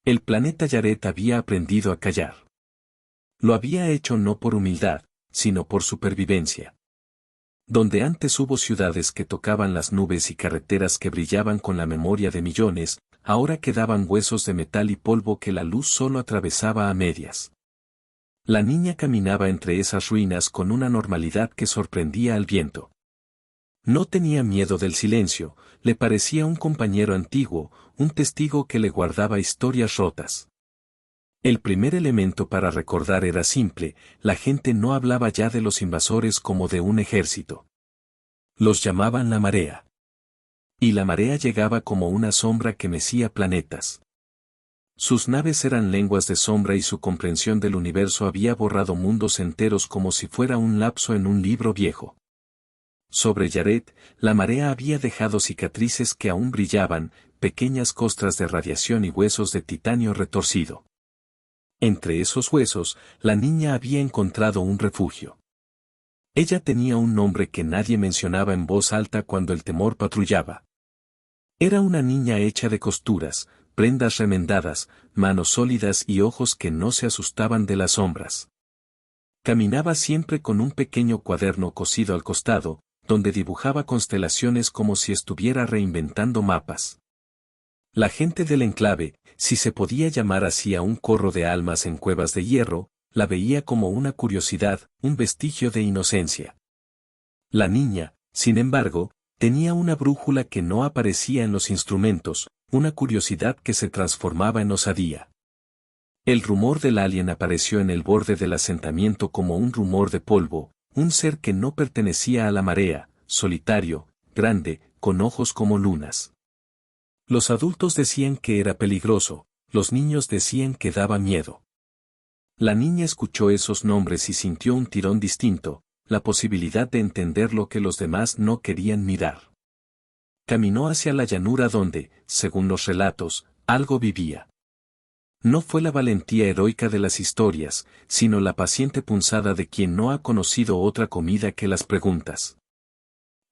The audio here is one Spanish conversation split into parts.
El planeta Yaret había aprendido a callar. Lo había hecho no por humildad, sino por supervivencia. Donde antes hubo ciudades que tocaban las nubes y carreteras que brillaban con la memoria de millones, ahora quedaban huesos de metal y polvo que la luz solo atravesaba a medias. La niña caminaba entre esas ruinas con una normalidad que sorprendía al viento. No tenía miedo del silencio, le parecía un compañero antiguo, un testigo que le guardaba historias rotas. El primer elemento para recordar era simple, la gente no hablaba ya de los invasores como de un ejército. Los llamaban la marea. Y la marea llegaba como una sombra que mecía planetas. Sus naves eran lenguas de sombra y su comprensión del universo había borrado mundos enteros como si fuera un lapso en un libro viejo. Sobre Yaret, la marea había dejado cicatrices que aún brillaban, pequeñas costras de radiación y huesos de titanio retorcido. Entre esos huesos, la niña había encontrado un refugio. Ella tenía un nombre que nadie mencionaba en voz alta cuando el temor patrullaba. Era una niña hecha de costuras, prendas remendadas, manos sólidas y ojos que no se asustaban de las sombras. Caminaba siempre con un pequeño cuaderno cosido al costado, donde dibujaba constelaciones como si estuviera reinventando mapas. La gente del enclave, si se podía llamar así a un corro de almas en cuevas de hierro, la veía como una curiosidad, un vestigio de inocencia. La niña, sin embargo, tenía una brújula que no aparecía en los instrumentos, una curiosidad que se transformaba en osadía. El rumor del alien apareció en el borde del asentamiento como un rumor de polvo, un ser que no pertenecía a la marea, solitario, grande, con ojos como lunas. Los adultos decían que era peligroso, los niños decían que daba miedo. La niña escuchó esos nombres y sintió un tirón distinto, la posibilidad de entender lo que los demás no querían mirar. Caminó hacia la llanura donde, según los relatos, algo vivía. No fue la valentía heroica de las historias, sino la paciente punzada de quien no ha conocido otra comida que las preguntas.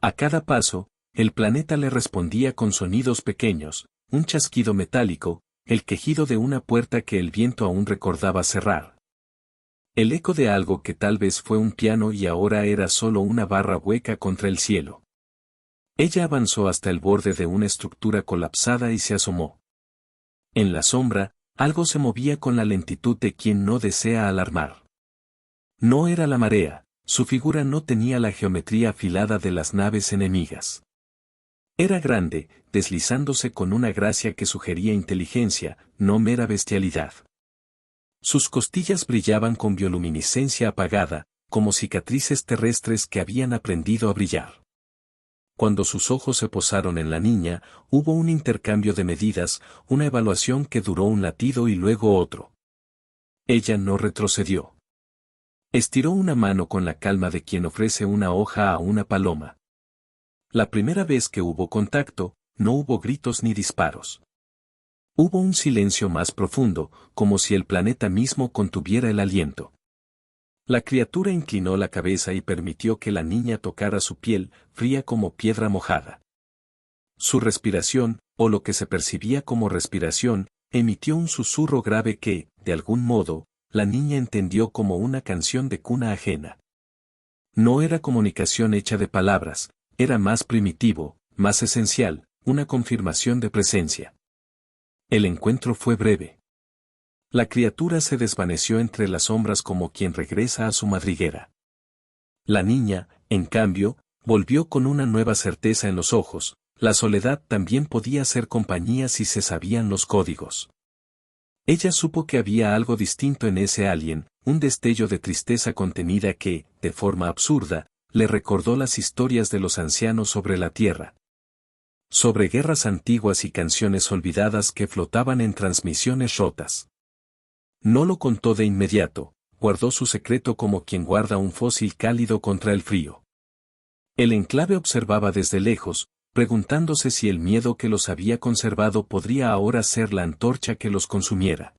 A cada paso, el planeta le respondía con sonidos pequeños, un chasquido metálico, el quejido de una puerta que el viento aún recordaba cerrar. El eco de algo que tal vez fue un piano y ahora era solo una barra hueca contra el cielo. Ella avanzó hasta el borde de una estructura colapsada y se asomó. En la sombra, algo se movía con la lentitud de quien no desea alarmar. No era la marea, su figura no tenía la geometría afilada de las naves enemigas. Era grande, deslizándose con una gracia que sugería inteligencia, no mera bestialidad. Sus costillas brillaban con bioluminiscencia apagada, como cicatrices terrestres que habían aprendido a brillar. Cuando sus ojos se posaron en la niña, hubo un intercambio de medidas, una evaluación que duró un latido y luego otro. Ella no retrocedió. Estiró una mano con la calma de quien ofrece una hoja a una paloma. La primera vez que hubo contacto, no hubo gritos ni disparos. Hubo un silencio más profundo, como si el planeta mismo contuviera el aliento. La criatura inclinó la cabeza y permitió que la niña tocara su piel, fría como piedra mojada. Su respiración, o lo que se percibía como respiración, emitió un susurro grave que, de algún modo, la niña entendió como una canción de cuna ajena. No era comunicación hecha de palabras, era más primitivo, más esencial, una confirmación de presencia. El encuentro fue breve. La criatura se desvaneció entre las sombras como quien regresa a su madriguera. La niña, en cambio, volvió con una nueva certeza en los ojos, la soledad también podía ser compañía si se sabían los códigos. Ella supo que había algo distinto en ese alien, un destello de tristeza contenida que, de forma absurda, le recordó las historias de los ancianos sobre la tierra. Sobre guerras antiguas y canciones olvidadas que flotaban en transmisiones rotas. No lo contó de inmediato, guardó su secreto como quien guarda un fósil cálido contra el frío. El enclave observaba desde lejos, preguntándose si el miedo que los había conservado podría ahora ser la antorcha que los consumiera.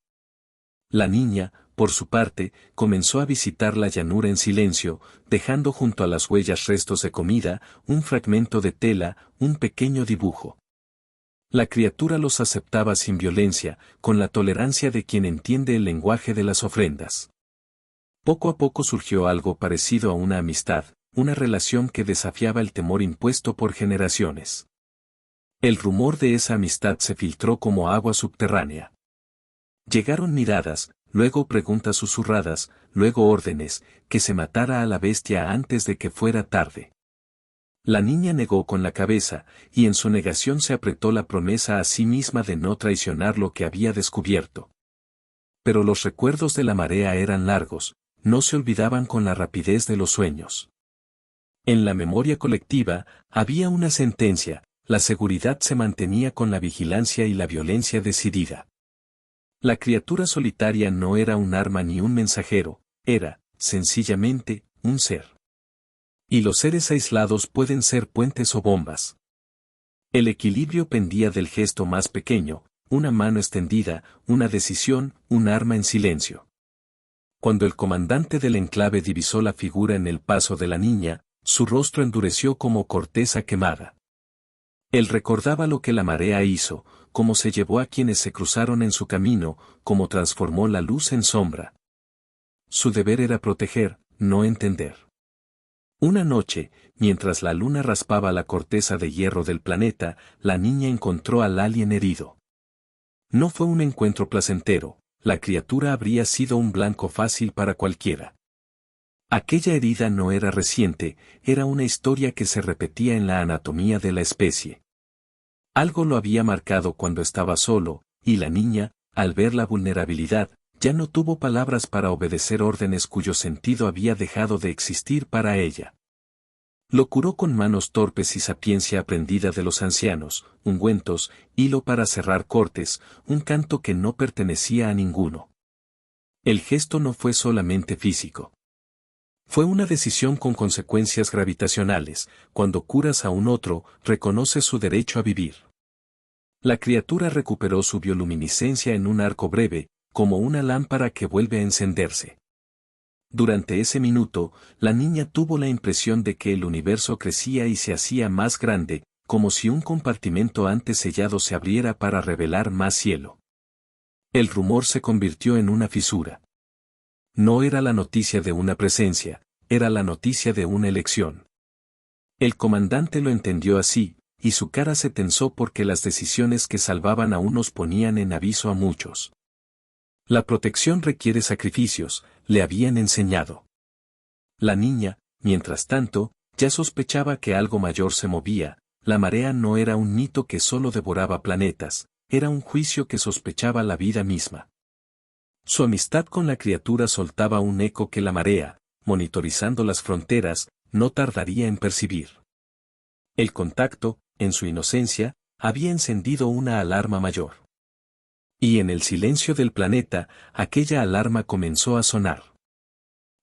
La niña, por su parte, comenzó a visitar la llanura en silencio, dejando junto a las huellas restos de comida, un fragmento de tela, un pequeño dibujo. La criatura los aceptaba sin violencia, con la tolerancia de quien entiende el lenguaje de las ofrendas. Poco a poco surgió algo parecido a una amistad, una relación que desafiaba el temor impuesto por generaciones. El rumor de esa amistad se filtró como agua subterránea. Llegaron miradas, luego preguntas susurradas, luego órdenes, que se matara a la bestia antes de que fuera tarde. La niña negó con la cabeza, y en su negación se apretó la promesa a sí misma de no traicionar lo que había descubierto. Pero los recuerdos de la marea eran largos, no se olvidaban con la rapidez de los sueños. En la memoria colectiva, había una sentencia: la seguridad se mantenía con la vigilancia y la violencia decidida. La criatura solitaria no era un arma ni un mensajero, era, sencillamente, un ser. Y los seres aislados pueden ser puentes o bombas. El equilibrio pendía del gesto más pequeño, una mano extendida, una decisión, un arma en silencio. Cuando el comandante del enclave divisó la figura en el paso de la niña, su rostro endureció como corteza quemada. Él recordaba lo que la marea hizo, cómo se llevó a quienes se cruzaron en su camino, cómo transformó la luz en sombra. Su deber era proteger, no entender. Una noche, mientras la luna raspaba la corteza de hierro del planeta, la niña encontró al alien herido. No fue un encuentro placentero, la criatura habría sido un blanco fácil para cualquiera. Aquella herida no era reciente, era una historia que se repetía en la anatomía de la especie. Algo lo había marcado cuando estaba solo, y la niña, al ver la vulnerabilidad, ya no tuvo palabras para obedecer órdenes cuyo sentido había dejado de existir para ella. Lo curó con manos torpes y sapiencia aprendida de los ancianos, ungüentos, hilo para cerrar cortes, un canto que no pertenecía a ninguno. El gesto no fue solamente físico. Fue una decisión con consecuencias gravitacionales: cuando curas a un otro, reconoces su derecho a vivir. La criatura recuperó su bioluminiscencia en un arco breve, como una lámpara que vuelve a encenderse. Durante ese minuto, la niña tuvo la impresión de que el universo crecía y se hacía más grande, como si un compartimento antes sellado se abriera para revelar más cielo. El rumor se convirtió en una fisura. No era la noticia de una presencia, era la noticia de una elección. El comandante lo entendió así, y su cara se tensó porque las decisiones que salvaban a unos ponían en aviso a muchos. La protección requiere sacrificios, le habían enseñado. La niña, mientras tanto, ya sospechaba que algo mayor se movía. La marea no era un mito que solo devoraba planetas, era un juicio que sospechaba la vida misma. Su amistad con la criatura soltaba un eco que la marea, monitorizando las fronteras, no tardaría en percibir. El contacto, en su inocencia, había encendido una alarma mayor. Y en el silencio del planeta, aquella alarma comenzó a sonar.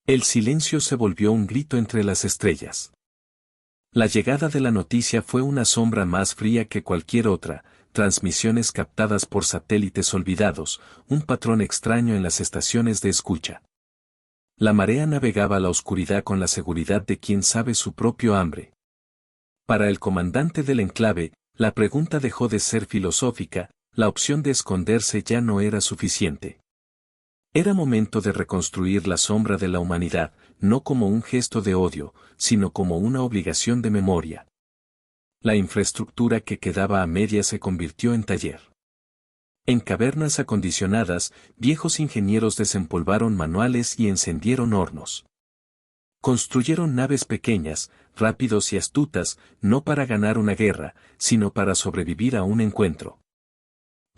El silencio se volvió un grito entre las estrellas. La llegada de la noticia fue una sombra más fría que cualquier otra: transmisiones captadas por satélites olvidados, un patrón extraño en las estaciones de escucha. La marea navegaba la oscuridad con la seguridad de quien sabe su propio hambre. Para el comandante del enclave, la pregunta dejó de ser filosófica, la opción de esconderse ya no era suficiente. Era momento de reconstruir la sombra de la humanidad, no como un gesto de odio, sino como una obligación de memoria. La infraestructura que quedaba a medias se convirtió en taller. En cavernas acondicionadas, viejos ingenieros desempolvaron manuales y encendieron hornos. Construyeron naves pequeñas, rápidos y astutas, no para ganar una guerra, sino para sobrevivir a un encuentro.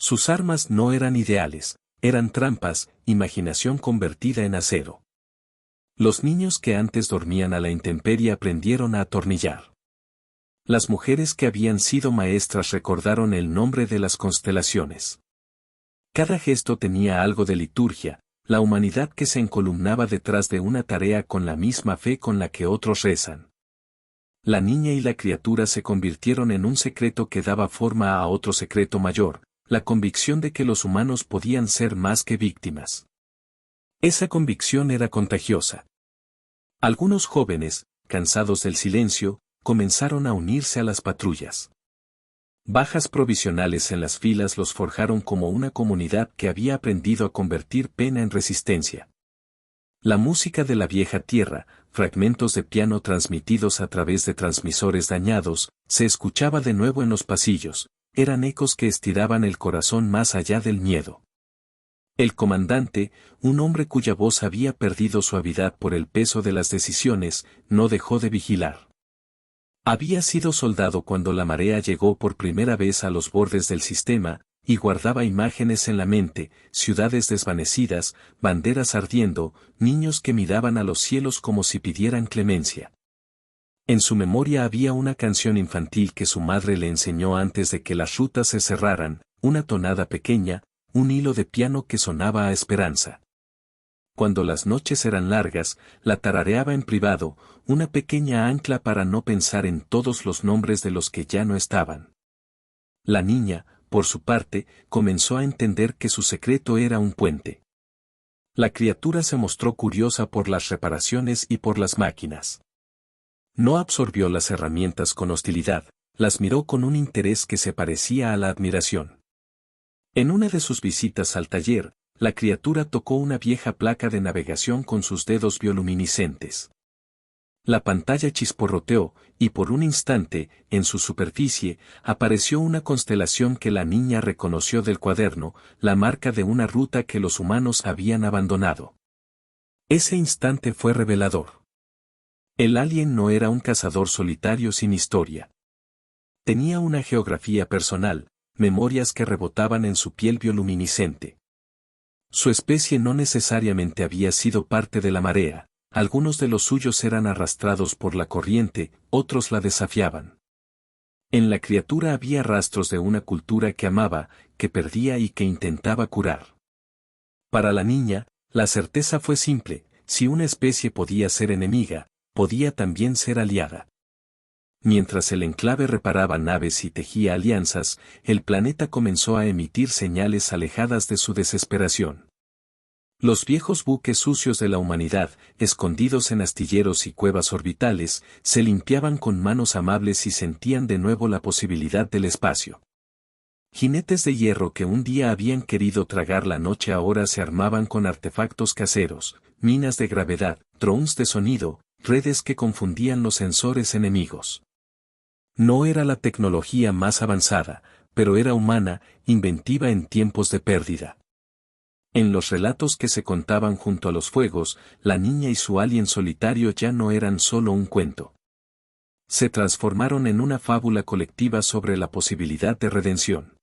Sus armas no eran ideales, eran trampas, imaginación convertida en acero. Los niños que antes dormían a la intemperie aprendieron a atornillar. Las mujeres que habían sido maestras recordaron el nombre de las constelaciones. Cada gesto tenía algo de liturgia, la humanidad que se encolumnaba detrás de una tarea con la misma fe con la que otros rezan. La niña y la criatura se convirtieron en un secreto que daba forma a otro secreto mayor: la convicción de que los humanos podían ser más que víctimas. Esa convicción era contagiosa. Algunos jóvenes, cansados del silencio, comenzaron a unirse a las patrullas. Bajas provisionales en las filas los forjaron como una comunidad que había aprendido a convertir pena en resistencia. La música de la vieja tierra, fragmentos de piano transmitidos a través de transmisores dañados, se escuchaba de nuevo en los pasillos, eran ecos que estiraban el corazón más allá del miedo. El comandante, un hombre cuya voz había perdido suavidad por el peso de las decisiones, no dejó de vigilar. Había sido soldado cuando la marea llegó por primera vez a los bordes del sistema, y guardaba imágenes en la mente, ciudades desvanecidas, banderas ardiendo, niños que miraban a los cielos como si pidieran clemencia. En su memoria había una canción infantil que su madre le enseñó antes de que las rutas se cerraran, una tonada pequeña, un hilo de piano que sonaba a esperanza. Cuando las noches eran largas, la tarareaba en privado, una pequeña ancla para no pensar en todos los nombres de los que ya no estaban. La niña, por su parte, comenzó a entender que su secreto era un puente. La criatura se mostró curiosa por las reparaciones y por las máquinas. No absorbió las herramientas con hostilidad, las miró con un interés que se parecía a la admiración. En una de sus visitas al taller, la criatura tocó una vieja placa de navegación con sus dedos bioluminiscentes. La pantalla chisporroteó, y por un instante, en su superficie, apareció una constelación que la niña reconoció del cuaderno, la marca de una ruta que los humanos habían abandonado. Ese instante fue revelador. El alien no era un cazador solitario sin historia. Tenía una geografía personal, memorias que rebotaban en su piel bioluminiscente. Su especie no necesariamente había sido parte de la marea, algunos de los suyos eran arrastrados por la corriente, otros la desafiaban. En la criatura había rastros de una cultura que amaba, que perdía y que intentaba curar. Para la niña, la certeza fue simple, si una especie podía ser enemiga, podía también ser aliada. Mientras el enclave reparaba naves y tejía alianzas, el planeta comenzó a emitir señales alejadas de su desesperación. Los viejos buques sucios de la humanidad, escondidos en astilleros y cuevas orbitales, se limpiaban con manos amables y sentían de nuevo la posibilidad del espacio. Jinetes de hierro que un día habían querido tragar la noche ahora se armaban con artefactos caseros, minas de gravedad, drones de sonido, redes que confundían los sensores enemigos. No era la tecnología más avanzada, pero era humana, inventiva en tiempos de pérdida. En los relatos que se contaban junto a los fuegos, la niña y su alien solitario ya no eran solo un cuento. Se transformaron en una fábula colectiva sobre la posibilidad de redención.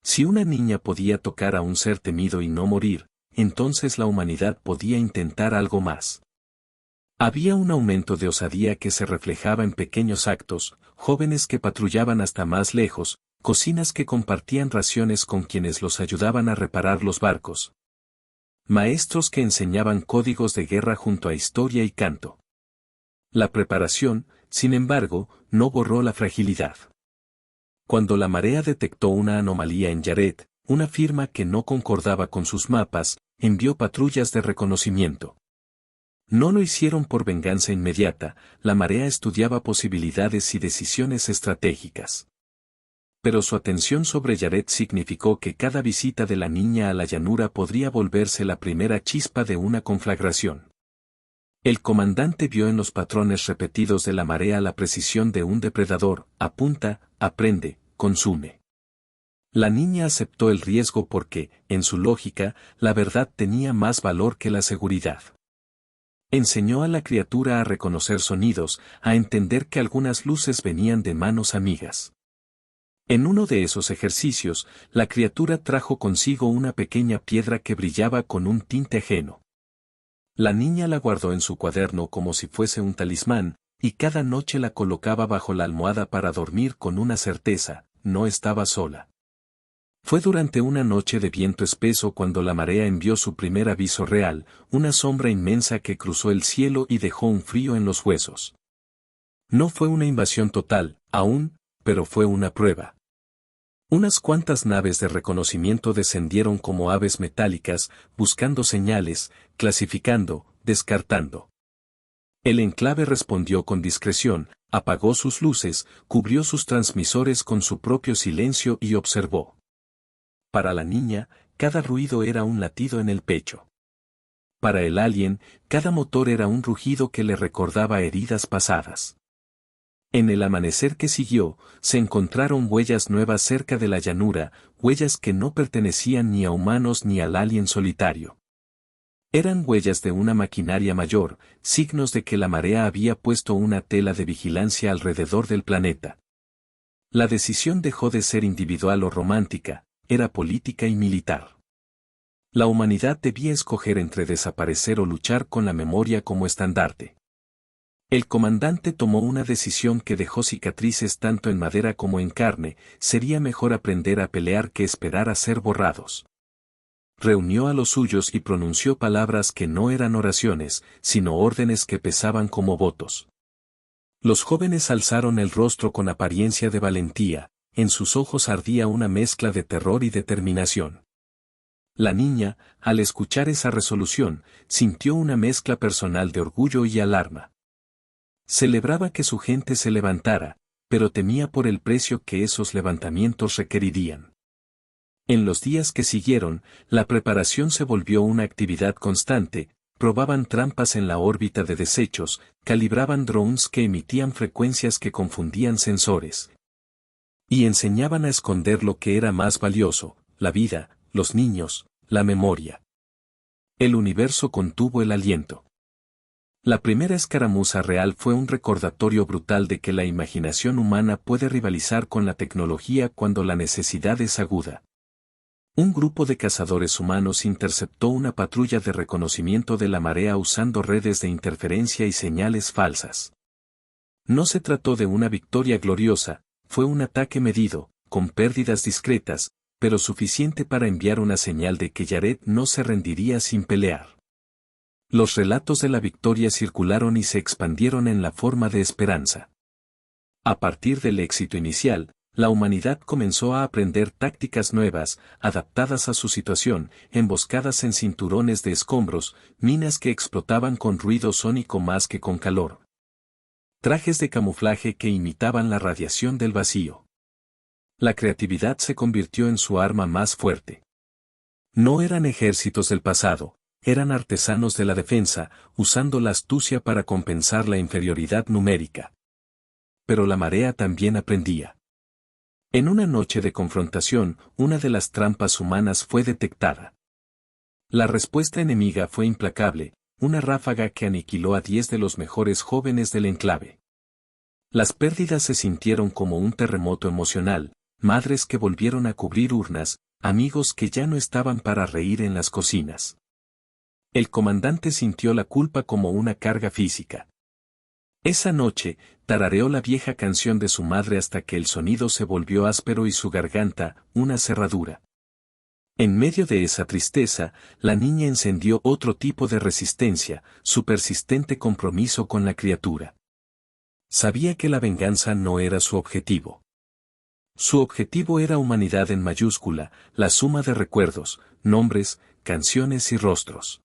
Si una niña podía tocar a un ser temido y no morir, entonces la humanidad podía intentar algo más. Había un aumento de osadía que se reflejaba en pequeños actos, jóvenes que patrullaban hasta más lejos, cocinas que compartían raciones con quienes los ayudaban a reparar los barcos. Maestros que enseñaban códigos de guerra junto a historia y canto. La preparación, sin embargo, no borró la fragilidad. Cuando la marea detectó una anomalía en Yaret, una firma que no concordaba con sus mapas, envió patrullas de reconocimiento. No lo hicieron por venganza inmediata, la marea estudiaba posibilidades y decisiones estratégicas. Pero su atención sobre Yaret significó que cada visita de la niña a la llanura podría volverse la primera chispa de una conflagración. El comandante vio en los patrones repetidos de la marea la precisión de un depredador: apunta, aprende, consume. La niña aceptó el riesgo porque, en su lógica, la verdad tenía más valor que la seguridad. Enseñó a la criatura a reconocer sonidos, a entender que algunas luces venían de manos amigas. En uno de esos ejercicios, la criatura trajo consigo una pequeña piedra que brillaba con un tinte ajeno. La niña la guardó en su cuaderno como si fuese un talismán, y cada noche la colocaba bajo la almohada para dormir con una certeza: no estaba sola. Fue durante una noche de viento espeso cuando la marea envió su primer aviso real, una sombra inmensa que cruzó el cielo y dejó un frío en los huesos. No fue una invasión total, aún, pero fue una prueba. Unas cuantas naves de reconocimiento descendieron como aves metálicas, buscando señales, clasificando, descartando. El enclave respondió con discreción, Apagó sus luces, cubrió sus transmisores con su propio silencio y observó. Para la niña, cada ruido era un latido en el pecho. Para el alien, cada motor era un rugido que le recordaba heridas pasadas. En el amanecer que siguió, se encontraron huellas nuevas cerca de la llanura, huellas que no pertenecían ni a humanos ni al alien solitario. Eran huellas de una maquinaria mayor, signos de que la marea había puesto una tela de vigilancia alrededor del planeta. La decisión dejó de ser individual o romántica, era política y militar. La humanidad debía escoger entre desaparecer o luchar con la memoria como estandarte. El comandante tomó una decisión que dejó cicatrices tanto en madera como en carne: sería mejor aprender a pelear que esperar a ser borrados. Reunió a los suyos y pronunció palabras que no eran oraciones, sino órdenes que pesaban como votos. Los jóvenes alzaron el rostro con apariencia de valentía, en sus ojos ardía una mezcla de terror y determinación. La niña, al escuchar esa resolución, sintió una mezcla personal de orgullo y alarma. Celebraba que su gente se levantara, pero temía por el precio que esos levantamientos requerirían. En los días que siguieron, la preparación se volvió una actividad constante: probaban trampas en la órbita de desechos, calibraban drones que emitían frecuencias que confundían sensores. Y enseñaban a esconder lo que era más valioso: la vida, los niños, la memoria. El universo contuvo el aliento. La primera escaramuza real fue un recordatorio brutal de que la imaginación humana puede rivalizar con la tecnología cuando la necesidad es aguda. Un grupo de cazadores humanos interceptó una patrulla de reconocimiento de la marea usando redes de interferencia y señales falsas. No se trató de una victoria gloriosa, fue un ataque medido, con pérdidas discretas, pero suficiente para enviar una señal de que Jared no se rendiría sin pelear. Los relatos de la victoria circularon y se expandieron en la forma de esperanza. A partir del éxito inicial, la humanidad comenzó a aprender tácticas nuevas, adaptadas a su situación: emboscadas en cinturones de escombros, minas que explotaban con ruido sónico más que con calor, trajes de camuflaje que imitaban la radiación del vacío. La creatividad se convirtió en su arma más fuerte. No eran ejércitos del pasado, eran artesanos de la defensa, usando la astucia para compensar la inferioridad numérica. Pero la marea también aprendía. En una noche de confrontación, una de las trampas humanas fue detectada. La respuesta enemiga fue implacable: una ráfaga que aniquiló a 10 de los mejores jóvenes del enclave. Las pérdidas se sintieron como un terremoto emocional: madres que volvieron a cubrir urnas, amigos que ya no estaban para reír en las cocinas. El comandante sintió la culpa como una carga física. Esa noche, tarareó la vieja canción de su madre hasta que el sonido se volvió áspero y su garganta, una cerradura. En medio de esa tristeza, la niña encendió otro tipo de resistencia: su persistente compromiso con la criatura. Sabía que la venganza no era su objetivo. Su objetivo era humanidad en mayúscula, la suma de recuerdos, nombres, canciones y rostros.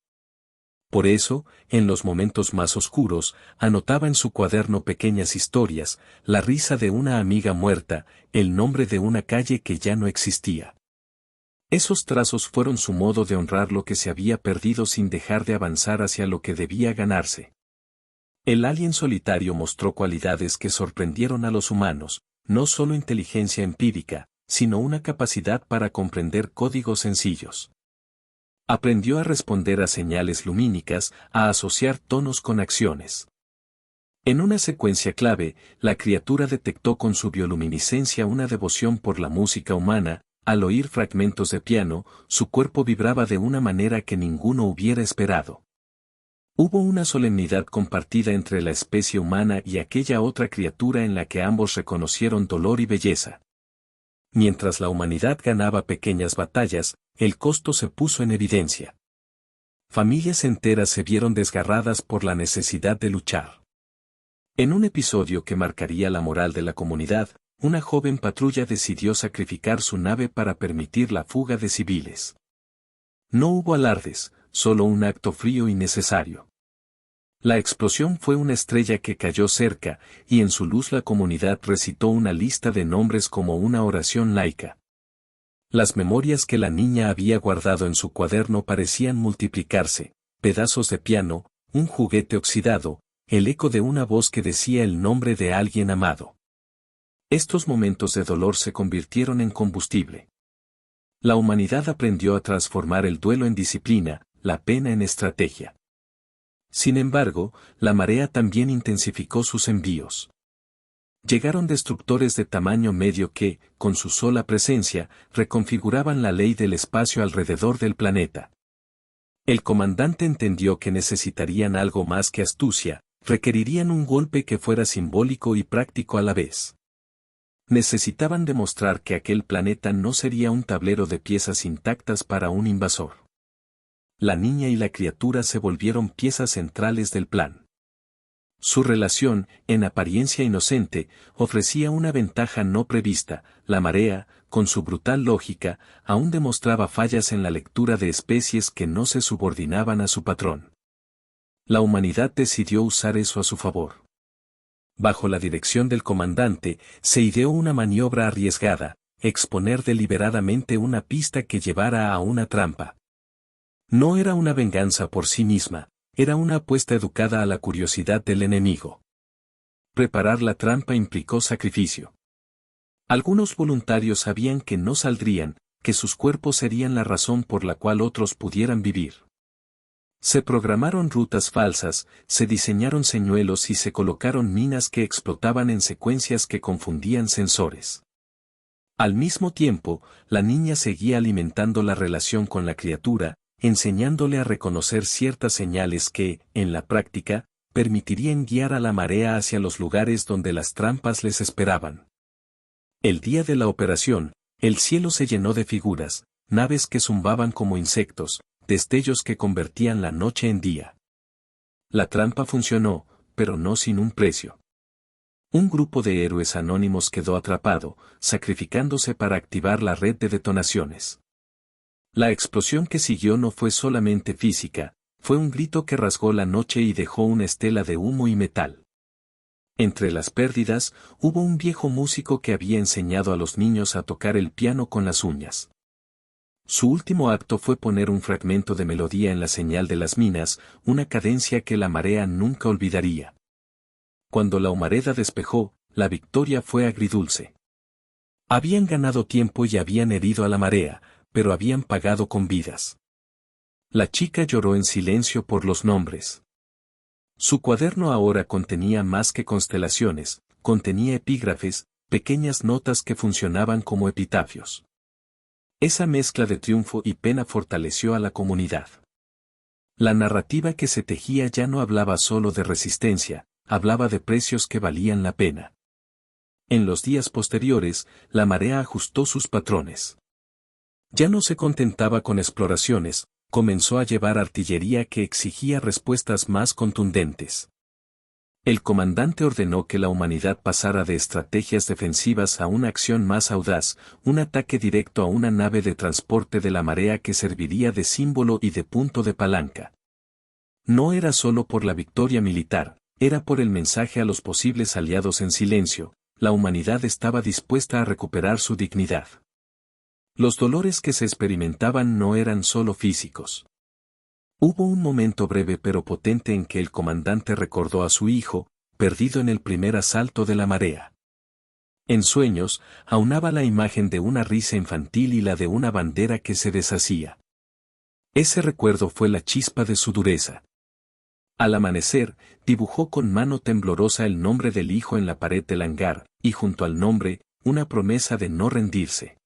Por eso, en los momentos más oscuros, anotaba en su cuaderno pequeñas historias: la risa de una amiga muerta, el nombre de una calle que ya no existía. Esos trazos fueron su modo de honrar lo que se había perdido sin dejar de avanzar hacia lo que debía ganarse. El alien solitario mostró cualidades que sorprendieron a los humanos: no solo inteligencia empírica, sino una capacidad para comprender códigos sencillos. Aprendió a responder a señales lumínicas, a asociar tonos con acciones. En una secuencia clave, la criatura detectó con su bioluminiscencia una devoción por la música humana: al oír fragmentos de piano, su cuerpo vibraba de una manera que ninguno hubiera esperado. Hubo una solemnidad compartida entre la especie humana y aquella otra criatura en la que ambos reconocieron dolor y belleza. Mientras la humanidad ganaba pequeñas batallas, el costo se puso en evidencia. Familias enteras se vieron desgarradas por la necesidad de luchar. En un episodio que marcaría la moral de la comunidad, una joven patrulla decidió sacrificar su nave para permitir la fuga de civiles. No hubo alardes, solo un acto frío y necesario. La explosión fue una estrella que cayó cerca, y en su luz la comunidad recitó una lista de nombres como una oración laica. Las memorias que la niña había guardado en su cuaderno parecían multiplicarse: pedazos de piano, un juguete oxidado, el eco de una voz que decía el nombre de alguien amado. Estos momentos de dolor se convirtieron en combustible. La humanidad aprendió a transformar el duelo en disciplina, la pena en estrategia. Sin embargo, la marea también intensificó sus envíos. Llegaron destructores de tamaño medio que, con su sola presencia, reconfiguraban la ley del espacio alrededor del planeta. El comandante entendió que necesitarían algo más que astucia, requerirían un golpe que fuera simbólico y práctico a la vez. Necesitaban demostrar que aquel planeta no sería un tablero de piezas intactas para un invasor. La niña y la criatura se volvieron piezas centrales del plan. Su relación, en apariencia inocente, ofrecía una ventaja no prevista: la marea, con su brutal lógica, aún demostraba fallas en la lectura de especies que no se subordinaban a su patrón. La humanidad decidió usar eso a su favor. Bajo la dirección del comandante, se ideó una maniobra arriesgada: exponer deliberadamente una pista que llevara a una trampa. No era una venganza por sí misma, era una apuesta educada a la curiosidad del enemigo. Preparar la trampa implicó sacrificio. Algunos voluntarios sabían que no saldrían, que sus cuerpos serían la razón por la cual otros pudieran vivir. Se programaron rutas falsas, se diseñaron señuelos y se colocaron minas que explotaban en secuencias que confundían sensores. Al mismo tiempo, la niña seguía alimentando la relación con la criatura, enseñándole a reconocer ciertas señales que, en la práctica, permitirían guiar a la marea hacia los lugares donde las trampas les esperaban. El día de la operación, el cielo se llenó de figuras: naves que zumbaban como insectos, destellos que convertían la noche en día. La trampa funcionó, pero no sin un precio. Un grupo de héroes anónimos quedó atrapado, sacrificándose para activar la red de detonaciones. La explosión que siguió no fue solamente física, fue un grito que rasgó la noche y dejó una estela de humo y metal. Entre las pérdidas, hubo un viejo músico que había enseñado a los niños a tocar el piano con las uñas. Su último acto fue poner un fragmento de melodía en la señal de las minas, una cadencia que la marea nunca olvidaría. Cuando la humareda despejó, la victoria fue agridulce. Habían ganado tiempo y habían herido a la marea, pero habían pagado con vidas. La chica lloró en silencio por los nombres. Su cuaderno ahora contenía más que constelaciones, contenía epígrafes, pequeñas notas que funcionaban como epitafios. Esa mezcla de triunfo y pena fortaleció a la comunidad. La narrativa que se tejía ya no hablaba solo de resistencia, hablaba de precios que valían la pena. En los días posteriores, la marea ajustó sus patrones. Ya no se contentaba con exploraciones, comenzó a llevar artillería que exigía respuestas más contundentes. El comandante ordenó que la humanidad pasara de estrategias defensivas a una acción más audaz, un ataque directo a una nave de transporte de la marea que serviría de símbolo y de punto de palanca. No era solo por la victoria militar, era por el mensaje a los posibles aliados en silencio: la humanidad estaba dispuesta a recuperar su dignidad. Los dolores que se experimentaban no eran solo físicos. Hubo un momento breve pero potente en que el comandante recordó a su hijo, perdido en el primer asalto de la marea. En sueños, aunaba la imagen de una risa infantil y la de una bandera que se deshacía. Ese recuerdo fue la chispa de su dureza. Al amanecer, dibujó con mano temblorosa el nombre del hijo en la pared del hangar, y junto al nombre, una promesa de no rendirse.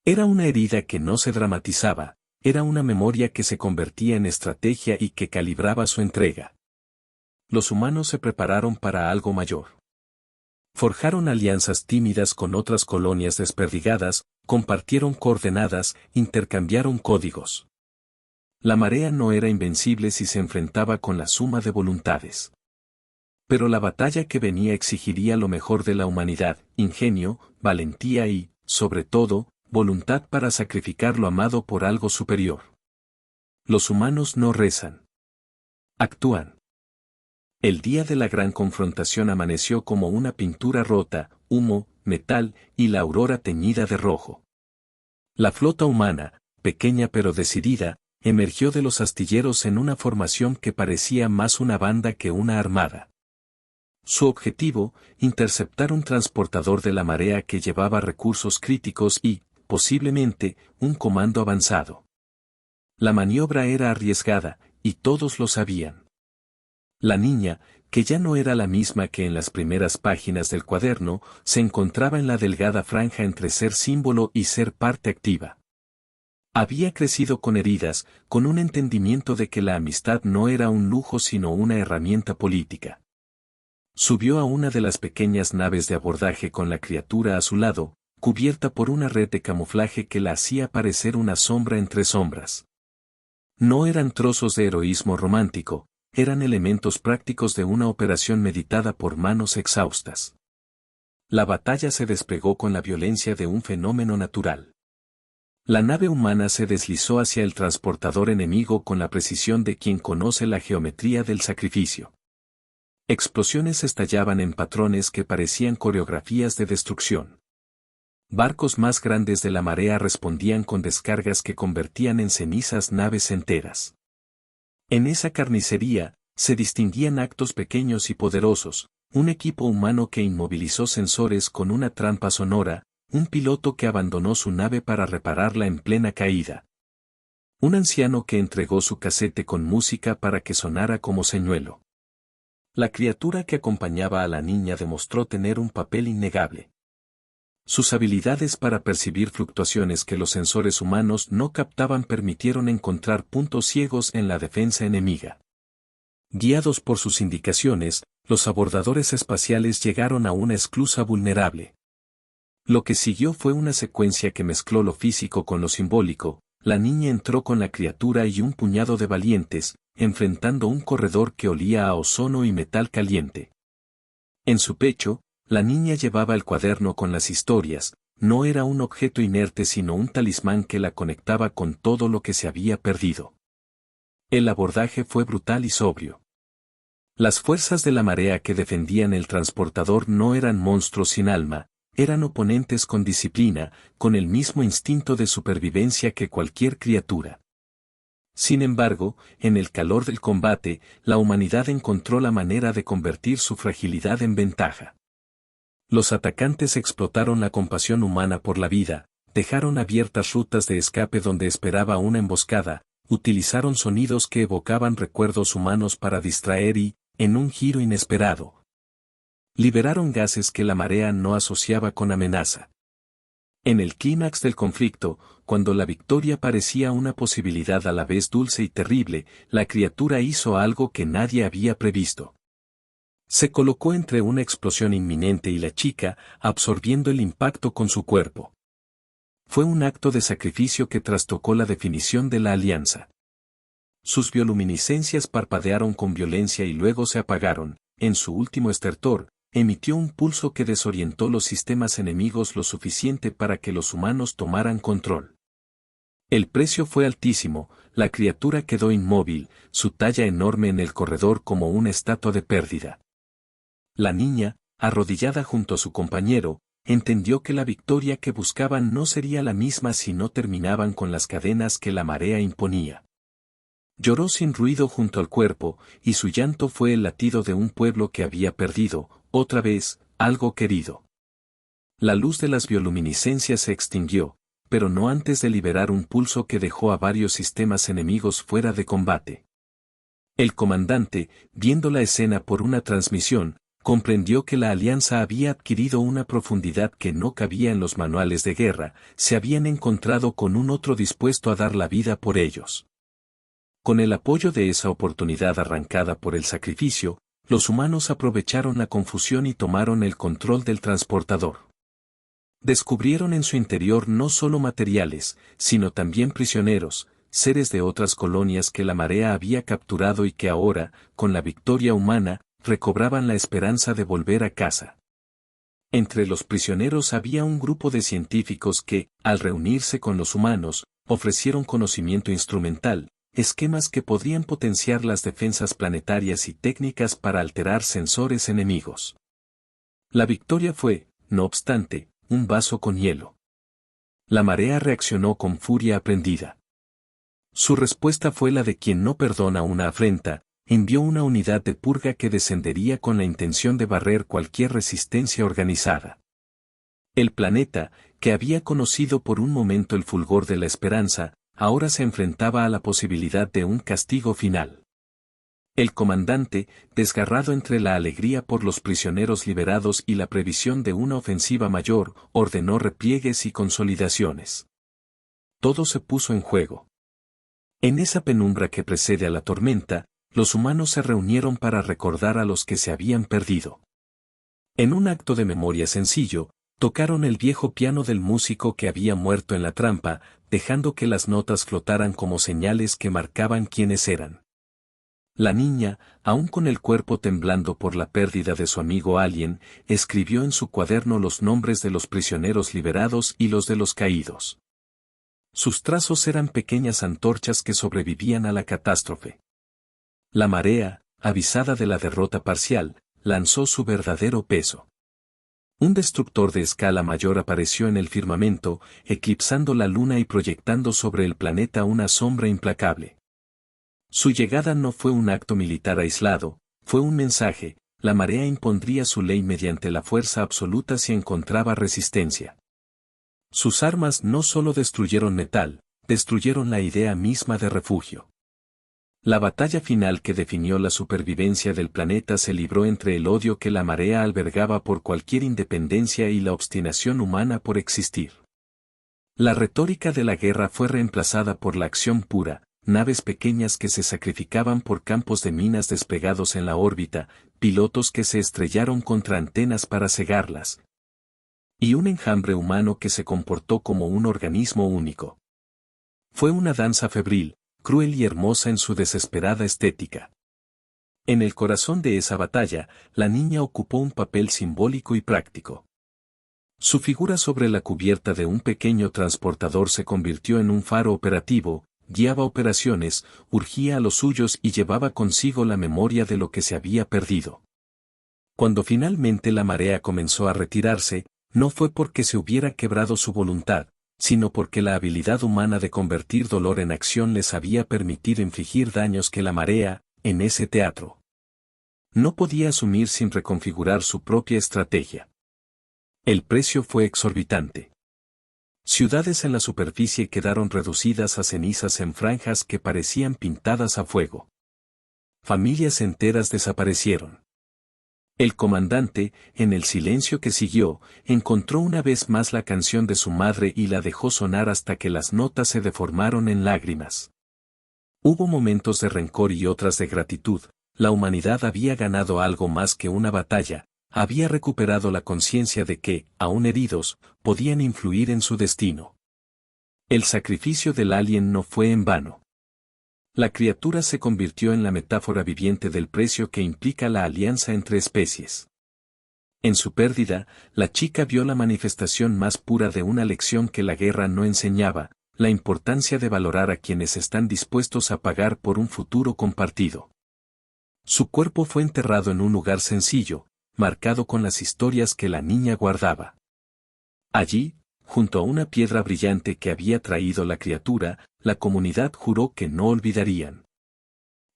Era una herida que no se dramatizaba, era una memoria que se convertía en estrategia y que calibraba su entrega. Los humanos se prepararon para algo mayor. Forjaron alianzas tímidas con otras colonias desperdigadas, compartieron coordenadas, intercambiaron códigos. La marea no era invencible si se enfrentaba con la suma de voluntades. Pero la batalla que venía exigiría lo mejor de la humanidad: ingenio, valentía y, sobre todo, voluntad para sacrificar lo amado por algo superior. Los humanos no rezan. Actúan. El día de la gran confrontación amaneció como una pintura rota, humo, metal y la aurora teñida de rojo. La flota humana, pequeña pero decidida, emergió de los astilleros en una formación que parecía más una banda que una armada. Su objetivo, interceptar un transportador de la marea que llevaba recursos críticos y, posiblemente, un comando avanzado. La maniobra era arriesgada, y todos lo sabían. La niña, que ya no era la misma que en las primeras páginas del cuaderno, se encontraba en la delgada franja entre ser símbolo y ser parte activa. Había crecido con heridas, con un entendimiento de que la amistad no era un lujo sino una herramienta política. Subió a una de las pequeñas naves de abordaje con la criatura a su lado, cubierta por una red de camuflaje que la hacía parecer una sombra entre sombras. No eran trozos de heroísmo romántico, eran elementos prácticos de una operación meditada por manos exhaustas. La batalla se desplegó con la violencia de un fenómeno natural. La nave humana se deslizó hacia el transportador enemigo con la precisión de quien conoce la geometría del sacrificio. Explosiones estallaban en patrones que parecían coreografías de destrucción. Barcos más grandes de la marea respondían con descargas que convertían en cenizas naves enteras. En esa carnicería, se distinguían actos pequeños y poderosos, un equipo humano que inmovilizó sensores con una trampa sonora, un piloto que abandonó su nave para repararla en plena caída. Un anciano que entregó su casete con música para que sonara como señuelo. La criatura que acompañaba a la niña demostró tener un papel innegable. Sus habilidades para percibir fluctuaciones que los sensores humanos no captaban permitieron encontrar puntos ciegos en la defensa enemiga. Guiados por sus indicaciones, los abordadores espaciales llegaron a una esclusa vulnerable. Lo que siguió fue una secuencia que mezcló lo físico con lo simbólico. La niña entró con la criatura y un puñado de valientes, enfrentando un corredor que olía a ozono y metal caliente. En su pecho, la niña llevaba el cuaderno con las historias, no era un objeto inerte sino un talismán que la conectaba con todo lo que se había perdido. El abordaje fue brutal y sobrio. Las fuerzas de la marea que defendían el transportador no eran monstruos sin alma, eran oponentes con disciplina, con el mismo instinto de supervivencia que cualquier criatura. Sin embargo, en el calor del combate, la humanidad encontró la manera de convertir su fragilidad en ventaja. Los atacantes explotaron la compasión humana por la vida, dejaron abiertas rutas de escape donde esperaba una emboscada, utilizaron sonidos que evocaban recuerdos humanos para distraer y, en un giro inesperado, liberaron gases que la marea no asociaba con amenaza. En el clímax del conflicto, cuando la victoria parecía una posibilidad a la vez dulce y terrible, la criatura hizo algo que nadie había previsto. Se colocó entre una explosión inminente y la chica, absorbiendo el impacto con su cuerpo. Fue un acto de sacrificio que trastocó la definición de la alianza. Sus bioluminiscencias parpadearon con violencia y luego se apagaron. En su último estertor, emitió un pulso que desorientó los sistemas enemigos lo suficiente para que los humanos tomaran control. El precio fue altísimo, la criatura quedó inmóvil, su talla enorme en el corredor como una estatua de pérdida. La niña, arrodillada junto a su compañero, entendió que la victoria que buscaban no sería la misma si no terminaban con las cadenas que la marea imponía. Lloró sin ruido junto al cuerpo, y su llanto fue el latido de un pueblo que había perdido, otra vez, algo querido. La luz de las bioluminiscencias se extinguió, pero no antes de liberar un pulso que dejó a varios sistemas enemigos fuera de combate. El comandante, viendo la escena por una transmisión, comprendió que la alianza había adquirido una profundidad que no cabía en los manuales de guerra, se habían encontrado con un otro dispuesto a dar la vida por ellos. Con el apoyo de esa oportunidad arrancada por el sacrificio, los humanos aprovecharon la confusión y tomaron el control del transportador. Descubrieron en su interior no solo materiales, sino también prisioneros, seres de otras colonias que la marea había capturado y que ahora, con la victoria humana, recobraban la esperanza de volver a casa. Entre los prisioneros había un grupo de científicos que, al reunirse con los humanos, ofrecieron conocimiento instrumental, esquemas que podrían potenciar las defensas planetarias y técnicas para alterar sensores enemigos. La victoria fue, no obstante, un vaso con hielo. La marea reaccionó con furia aprendida. Su respuesta fue la de quien no perdona una afrenta, envió una unidad de purga que descendería con la intención de barrer cualquier resistencia organizada. El planeta, que había conocido por un momento el fulgor de la esperanza, ahora se enfrentaba a la posibilidad de un castigo final. El comandante, desgarrado entre la alegría por los prisioneros liberados y la previsión de una ofensiva mayor, ordenó repliegues y consolidaciones. Todo se puso en juego. En esa penumbra que precede a la tormenta, los humanos se reunieron para recordar a los que se habían perdido. En un acto de memoria sencillo, tocaron el viejo piano del músico que había muerto en la trampa, dejando que las notas flotaran como señales que marcaban quiénes eran. La niña, aún con el cuerpo temblando por la pérdida de su amigo Alien, escribió en su cuaderno los nombres de los prisioneros liberados y los de los caídos. Sus trazos eran pequeñas antorchas que sobrevivían a la catástrofe. La marea, avisada de la derrota parcial, lanzó su verdadero peso. Un destructor de escala mayor apareció en el firmamento, eclipsando la luna y proyectando sobre el planeta una sombra implacable. Su llegada no fue un acto militar aislado, fue un mensaje: la marea impondría su ley mediante la fuerza absoluta si encontraba resistencia. Sus armas no solo destruyeron metal, destruyeron la idea misma de refugio. La batalla final que definió la supervivencia del planeta se libró entre el odio que la marea albergaba por cualquier independencia y la obstinación humana por existir. La retórica de la guerra fue reemplazada por la acción pura: naves pequeñas que se sacrificaban por campos de minas desplegados en la órbita, pilotos que se estrellaron contra antenas para cegarlas, y un enjambre humano que se comportó como un organismo único. Fue una danza febril, cruel y hermosa en su desesperada estética. En el corazón de esa batalla, la niña ocupó un papel simbólico y práctico. Su figura sobre la cubierta de un pequeño transportador se convirtió en un faro operativo, guiaba operaciones, urgía a los suyos y llevaba consigo la memoria de lo que se había perdido. Cuando finalmente la marea comenzó a retirarse, no fue porque se hubiera quebrado su voluntad, sino porque la habilidad humana de convertir dolor en acción les había permitido infligir daños que la marea, en ese teatro, no podía asumir sin reconfigurar su propia estrategia. El precio fue exorbitante. Ciudades en la superficie quedaron reducidas a cenizas en franjas que parecían pintadas a fuego. Familias enteras desaparecieron. El comandante, en el silencio que siguió, encontró una vez más la canción de su madre y la dejó sonar hasta que las notas se deformaron en lágrimas. Hubo momentos de rencor y otras de gratitud. La humanidad había ganado algo más que una batalla, había recuperado la conciencia de que, aún heridos, podían influir en su destino. El sacrificio del alien no fue en vano. La criatura se convirtió en la metáfora viviente del precio que implica la alianza entre especies. En su pérdida, la chica vio la manifestación más pura de una lección que la guerra no enseñaba: la importancia de valorar a quienes están dispuestos a pagar por un futuro compartido. Su cuerpo fue enterrado en un lugar sencillo, marcado con las historias que la niña guardaba. Allí, junto a una piedra brillante que había traído la criatura, la comunidad juró que no olvidarían.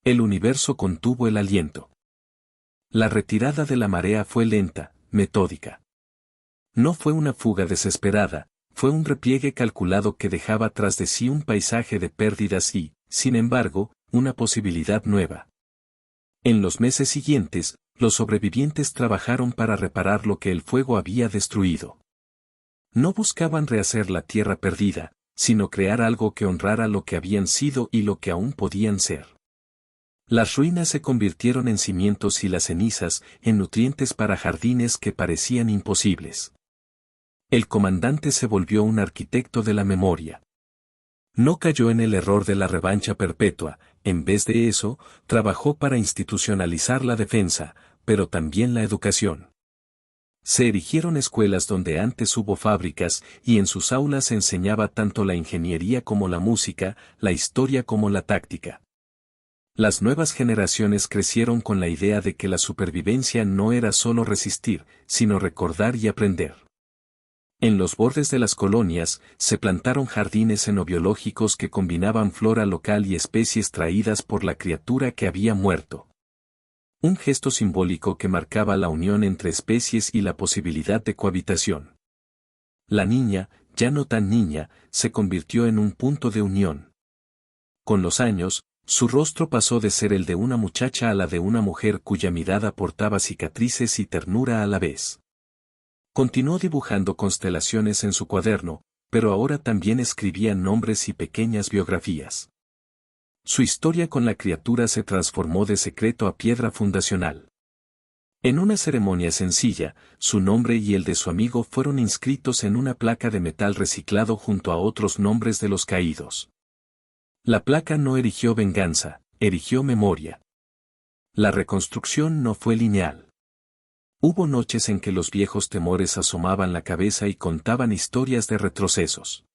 El universo contuvo el aliento. La retirada de la marea fue lenta, metódica. No fue una fuga desesperada, fue un repliegue calculado que dejaba tras de sí un paisaje de pérdidas y, sin embargo, una posibilidad nueva. En los meses siguientes, los sobrevivientes trabajaron para reparar lo que el fuego había destruido. No buscaban rehacer la tierra perdida, sino crear algo que honrara lo que habían sido y lo que aún podían ser. Las ruinas se convirtieron en cimientos y las cenizas en nutrientes para jardines que parecían imposibles. El comandante se volvió un arquitecto de la memoria. No cayó en el error de la revancha perpetua, en vez de eso, trabajó para institucionalizar la defensa, pero también la educación. Se erigieron escuelas donde antes hubo fábricas, y en sus aulas se enseñaba tanto la ingeniería como la música, la historia como la táctica. Las nuevas generaciones crecieron con la idea de que la supervivencia no era solo resistir, sino recordar y aprender. En los bordes de las colonias, se plantaron jardines xenobiológicos que combinaban flora local y especies traídas por la criatura que había muerto. Un gesto simbólico que marcaba la unión entre especies y la posibilidad de cohabitación. La niña, ya no tan niña, se convirtió en un punto de unión. Con los años, su rostro pasó de ser el de una muchacha a la de una mujer cuya mirada portaba cicatrices y ternura a la vez. Continuó dibujando constelaciones en su cuaderno, pero ahora también escribía nombres y pequeñas biografías. Su historia con la criatura se transformó de secreto a piedra fundacional. En una ceremonia sencilla, su nombre y el de su amigo fueron inscritos en una placa de metal reciclado junto a otros nombres de los caídos. La placa no erigió venganza, erigió memoria. La reconstrucción no fue lineal. Hubo noches en que los viejos temores asomaban la cabeza y contaban historias de retrocesos.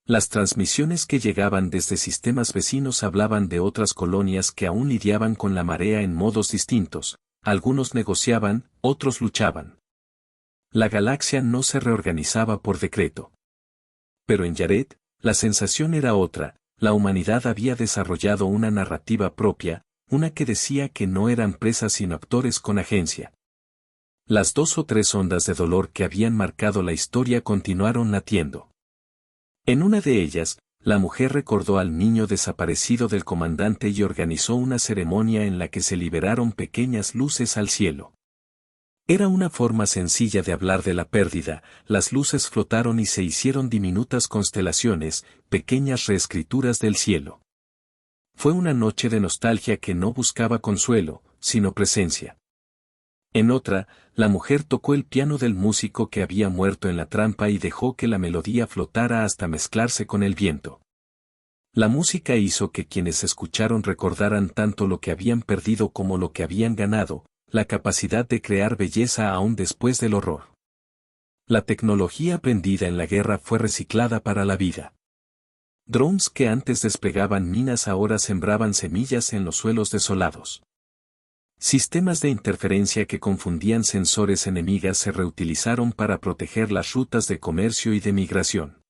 Las transmisiones que llegaban desde sistemas vecinos hablaban de otras colonias que aún lidiaban con la marea en modos distintos, algunos negociaban, otros luchaban. La galaxia no se reorganizaba por decreto. Pero en Yaret, la sensación era otra, la humanidad había desarrollado una narrativa propia, una que decía que no eran presas sino actores con agencia. Las 2 o 3 ondas de dolor que habían marcado la historia continuaron latiendo. En una de ellas, la mujer recordó al niño desaparecido del comandante y organizó una ceremonia en la que se liberaron pequeñas luces al cielo. Era una forma sencilla de hablar de la pérdida, las luces flotaron y se hicieron diminutas constelaciones, pequeñas reescrituras del cielo. Fue una noche de nostalgia que no buscaba consuelo, sino presencia. En otra, la mujer tocó el piano del músico que había muerto en la trampa y dejó que la melodía flotara hasta mezclarse con el viento. La música hizo que quienes escucharon recordaran tanto lo que habían perdido como lo que habían ganado, la capacidad de crear belleza aún después del horror. La tecnología aprendida en la guerra fue reciclada para la vida. Drones que antes desplegaban minas ahora sembraban semillas en los suelos desolados. Sistemas de interferencia que confundían sensores enemigas se reutilizaron para proteger las rutas de comercio y de migración.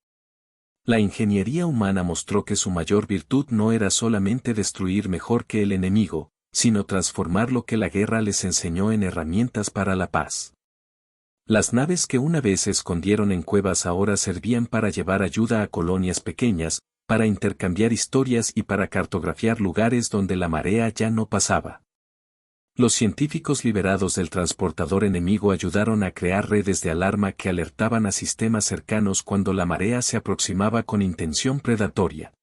La ingeniería humana mostró que su mayor virtud no era solamente destruir mejor que el enemigo, sino transformar lo que la guerra les enseñó en herramientas para la paz. Las naves que una vez se escondieron en cuevas ahora servían para llevar ayuda a colonias pequeñas, para intercambiar historias y para cartografiar lugares donde la marea ya no pasaba. Los científicos liberados del transportador enemigo ayudaron a crear redes de alarma que alertaban a sistemas cercanos cuando la marea se aproximaba con intención predatoria.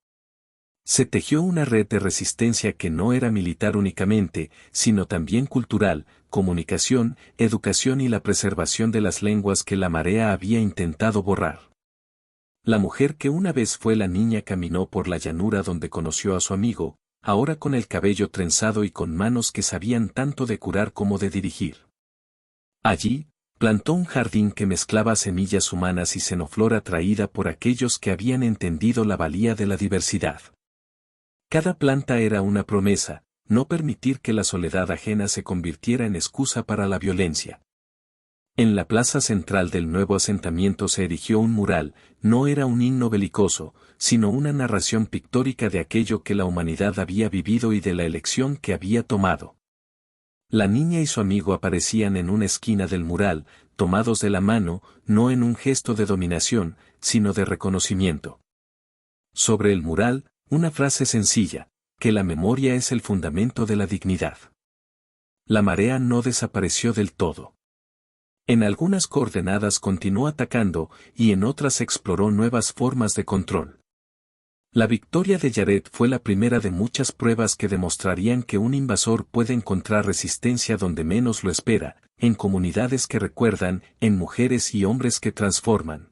Se tejió una red de resistencia que no era militar únicamente, sino también cultural, comunicación, educación y la preservación de las lenguas que la marea había intentado borrar. La mujer que una vez fue la niña caminó por la llanura donde conoció a su amigo, ahora con el cabello trenzado y con manos que sabían tanto de curar como de dirigir. Allí, plantó un jardín que mezclaba semillas humanas y xenoflora traída por aquellos que habían entendido la valía de la diversidad. Cada planta era una promesa, no permitir que la soledad ajena se convirtiera en excusa para la violencia. En la plaza central del nuevo asentamiento se erigió un mural, no era un himno belicoso, sino una narración pictórica de aquello que la humanidad había vivido y de la elección que había tomado. La niña y su amigo aparecían en una esquina del mural, tomados de la mano, no en un gesto de dominación, sino de reconocimiento. Sobre el mural, una frase sencilla, que la memoria es el fundamento de la dignidad. La marea no desapareció del todo. En algunas coordenadas continuó atacando y en otras exploró nuevas formas de control. La victoria de Yaret fue la primera de muchas pruebas que demostrarían que un invasor puede encontrar resistencia donde menos lo espera, en comunidades que recuerdan, en mujeres y hombres que transforman.